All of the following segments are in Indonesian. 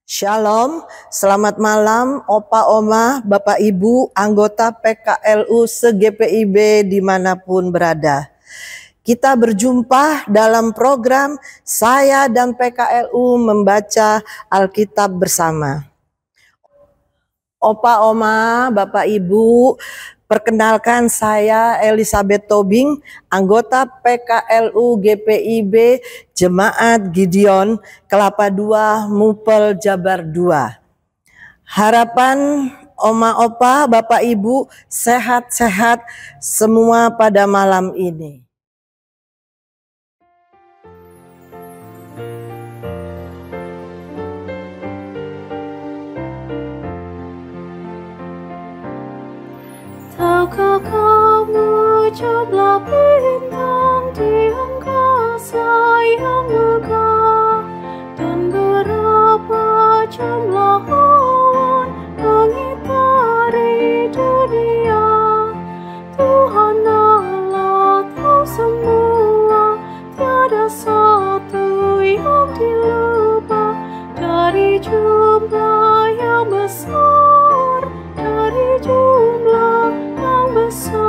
Shalom, selamat malam Opa Oma, Bapak Ibu, anggota PKLU se-GPIB dimanapun berada. Kita berjumpa dalam program Saya dan PKLU membaca Alkitab bersama. Opa Oma, Bapak Ibu, perkenalkan saya Elizabeth Tobing, anggota PKLU GPIB Jemaat Gideon Kelapa II Mupel Jabar II. Harapan Oma Opa, Bapak Ibu sehat-sehat semua pada malam ini. Tahukah kamu jumlah bintang di angkasa yang megah, dan berapa jumlah awan mengitari dunia? Tuhan Allah tahu semua, tiada satu yang dilupa. Dari jumlah yang besar, dari jumlah yang besar.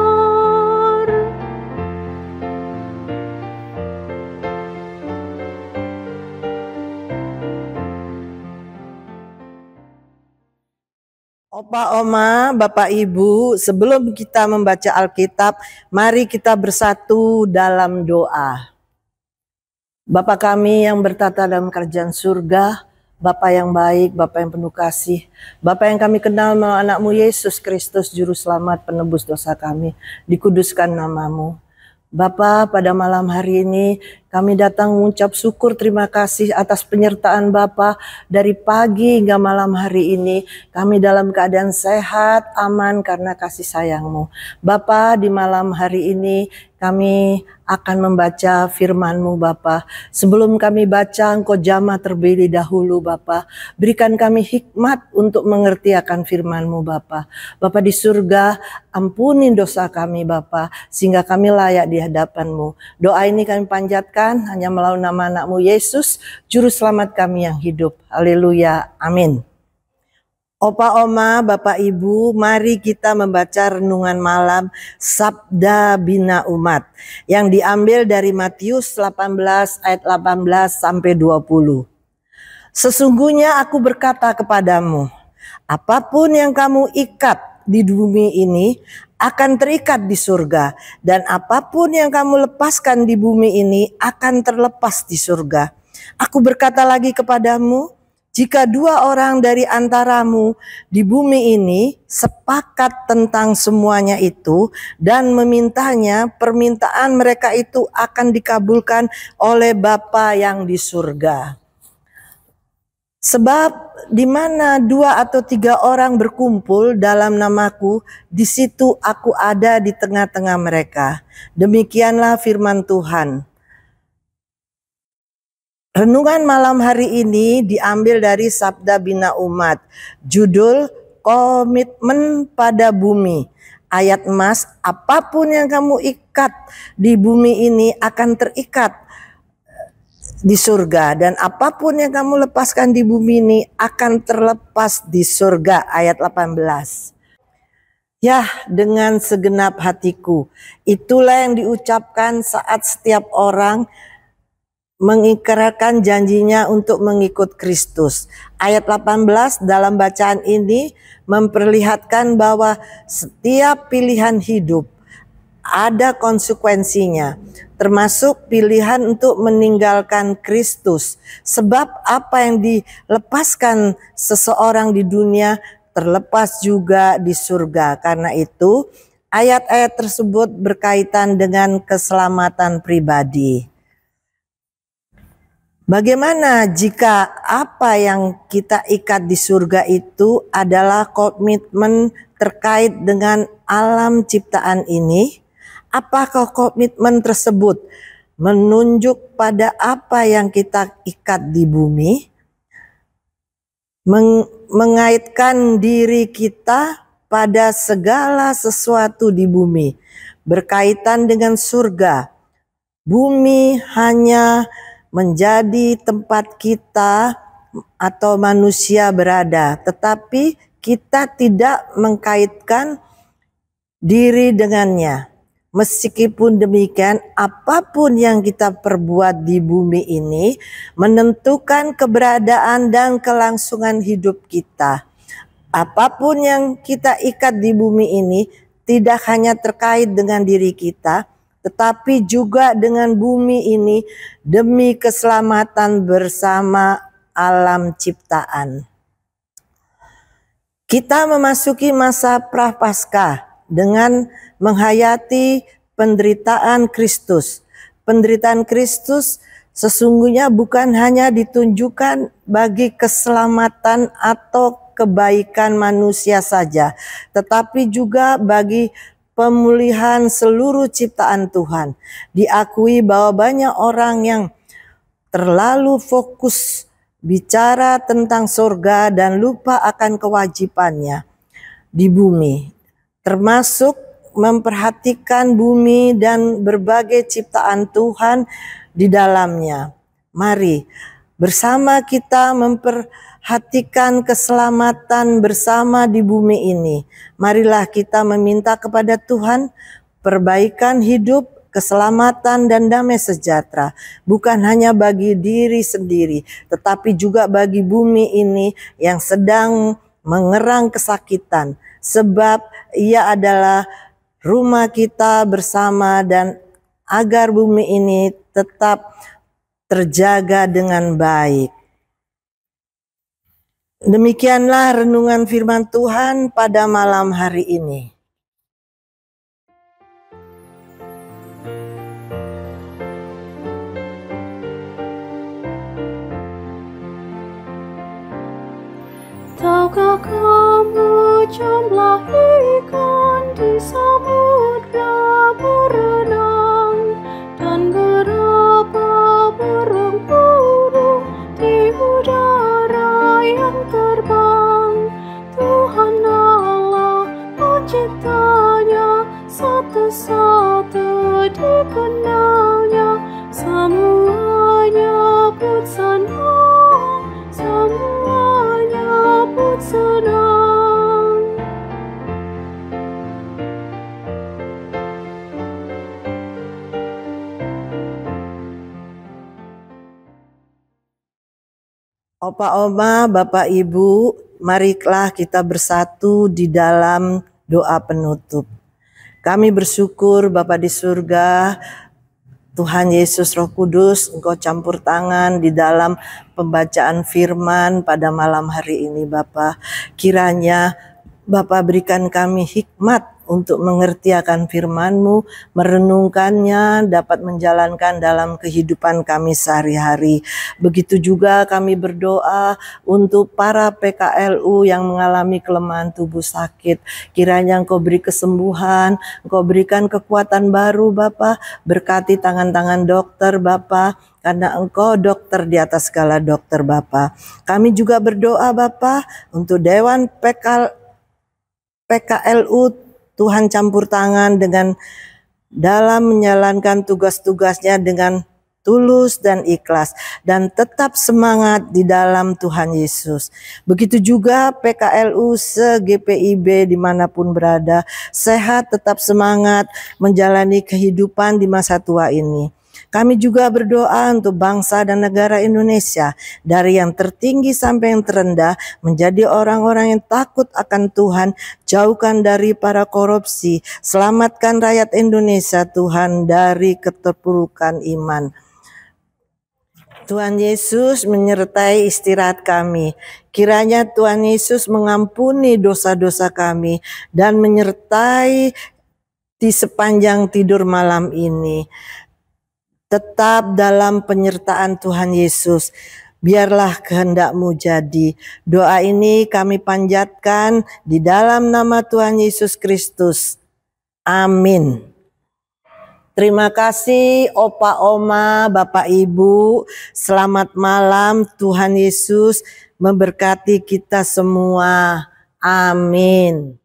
Opa Oma, Bapak Ibu, sebelum kita membaca Alkitab, mari kita bersatu dalam doa. Bapa kami yang bertata dalam kerajaan surga, Bapa yang baik, Bapa yang penuh kasih, Bapa yang kami kenal melalui anak-Mu Yesus Kristus, Juru Selamat penebus dosa kami, dikuduskan nama-Mu. Bapa, pada malam hari ini kami datang mengucap syukur terima kasih atas penyertaan Bapa dari pagi hingga malam hari ini. Kami dalam keadaan sehat, aman karena kasih sayang-Mu. Bapa, di malam hari ini kami akan membaca firman-Mu Bapa. Sebelum kami baca, Engkau jamah terlebih dahulu Bapa. Berikan kami hikmat untuk mengerti akan firman-Mu Bapa. Bapa di surga, ampuni dosa kami Bapa, sehingga kami layak di hadapan-Mu. Doa ini kami panjatkan hanya melalui nama anak-Mu Yesus, Juru Selamat kami yang hidup. Haleluya, amin. Opa Oma, Bapak Ibu, mari kita membaca renungan malam Sabda Bina Umat yang diambil dari Matius 18 ayat 18 sampai 20. Sesungguhnya aku berkata kepadamu, apapun yang kamu ikat di bumi ini akan terikat di surga, dan apapun yang kamu lepaskan di bumi ini akan terlepas di surga. Aku berkata lagi kepadamu, jika dua orang dari antaramu di bumi ini sepakat tentang semuanya itu dan memintanya, permintaan mereka itu akan dikabulkan oleh Bapa yang di surga. Sebab di mana 2 atau 3 orang berkumpul dalam namaku, di situ aku ada di tengah-tengah mereka. Demikianlah firman Tuhan. Renungan malam hari ini diambil dari Sabda Bina Umat, judul Komitmen pada Bumi. Ayat emas, apapun yang kamu ikat di bumi ini akan terikat di surga, dan apapun yang kamu lepaskan di bumi ini akan terlepas di surga. Ayat 18. Ya, dengan segenap hatiku. Itulah yang diucapkan saat setiap orang mengikrarkan janjinya untuk mengikut Kristus. Ayat 18 dalam bacaan ini memperlihatkan bahwa setiap pilihan hidup ada konsekuensinya, termasuk pilihan untuk meninggalkan Kristus. Sebab apa yang dilepaskan seseorang di dunia terlepas juga di surga. Karena itu ayat-ayat tersebut berkaitan dengan keselamatan pribadi. Bagaimana jika apa yang kita ikat di surga itu adalah komitmen terkait dengan alam ciptaan ini? Apakah komitmen tersebut menunjuk pada apa yang kita ikat di bumi? Mengaitkan diri kita pada segala sesuatu di bumi, berkaitan dengan surga. Bumi hanya menjadi tempat kita atau manusia berada, tetapi kita tidak mengkaitkan diri dengannya. Meskipun demikian, apapun yang kita perbuat di bumi ini menentukan keberadaan dan kelangsungan hidup kita. Apapun yang kita ikat di bumi ini tidak hanya terkait dengan diri kita, tetapi juga dengan bumi ini demi keselamatan bersama alam ciptaan. Kita memasuki masa Prapaskah dengan menghayati penderitaan Kristus. Penderitaan Kristus sesungguhnya bukan hanya ditunjukkan bagi keselamatan atau kebaikan manusia saja, tetapi juga bagi pemulihan seluruh ciptaan Tuhan. Diakui bahwa banyak orang yang terlalu fokus bicara tentang surga dan lupa akan kewajibannya di bumi, termasuk memperhatikan bumi dan berbagai ciptaan Tuhan di dalamnya. Mari bersama kita memperhatikan keselamatan bersama di bumi ini. Marilah kita meminta kepada Tuhan perbaikan hidup, keselamatan dan damai sejahtera, bukan hanya bagi diri sendiri, tetapi juga bagi bumi ini yang sedang mengerang kesakitan, sebab ia adalah rumah kita bersama, dan agar bumi ini tetap terjaga dengan baik. Demikianlah renungan firman Tuhan pada malam hari ini. Tahukah kamu jumlah ikan di samudra berenang, dan berapa burung-burung di udara yang terbang? Tuhan Allah penciptanya, satu-satu dikenalnya, semuanya pun senang, semuanya pun senang. Opa, oma, Bapak, Ibu, marilah kita bersatu di dalam doa penutup. Kami bersyukur Bapa di surga, Tuhan Yesus Roh Kudus, Engkau campur tangan di dalam pembacaan firman pada malam hari ini Bapa. Kiranya Bapa berikan kami hikmat untuk mengerti akan firman-Mu, merenungkannya, dapat menjalankan dalam kehidupan kami sehari-hari. Begitu juga kami berdoa untuk para PKLU yang mengalami kelemahan tubuh sakit. Kiranya Engkau beri kesembuhan, Engkau berikan kekuatan baru Bapa, berkati tangan-tangan dokter Bapa, karena Engkau dokter di atas segala dokter Bapa. Kami juga berdoa Bapa untuk Dewan PKLU, Tuhan campur tangan dengan dalam menjalankan tugas-tugasnya dengan tulus dan ikhlas, dan tetap semangat di dalam Tuhan Yesus. Begitu juga PKLU se-GPIB dimanapun berada, sehat, tetap semangat menjalani kehidupan di masa tua ini. Kami juga berdoa untuk bangsa dan negara Indonesia, dari yang tertinggi sampai yang terendah, menjadi orang-orang yang takut akan Tuhan, jauhkan dari para korupsi, selamatkan rakyat Indonesia Tuhan dari keterpurukan iman. Tuhan Yesus menyertai istirahat kami. Kiranya Tuhan Yesus mengampuni dosa-dosa kami dan menyertai di sepanjang tidur malam ini. Tetap dalam penyertaan Tuhan Yesus. Biarlah kehendak-Mu jadi. Doa ini kami panjatkan di dalam nama Tuhan Yesus Kristus. Amin. Terima kasih Opa, Oma, Bapak, Ibu. Selamat malam. Tuhan Yesus memberkati kita semua. Amin.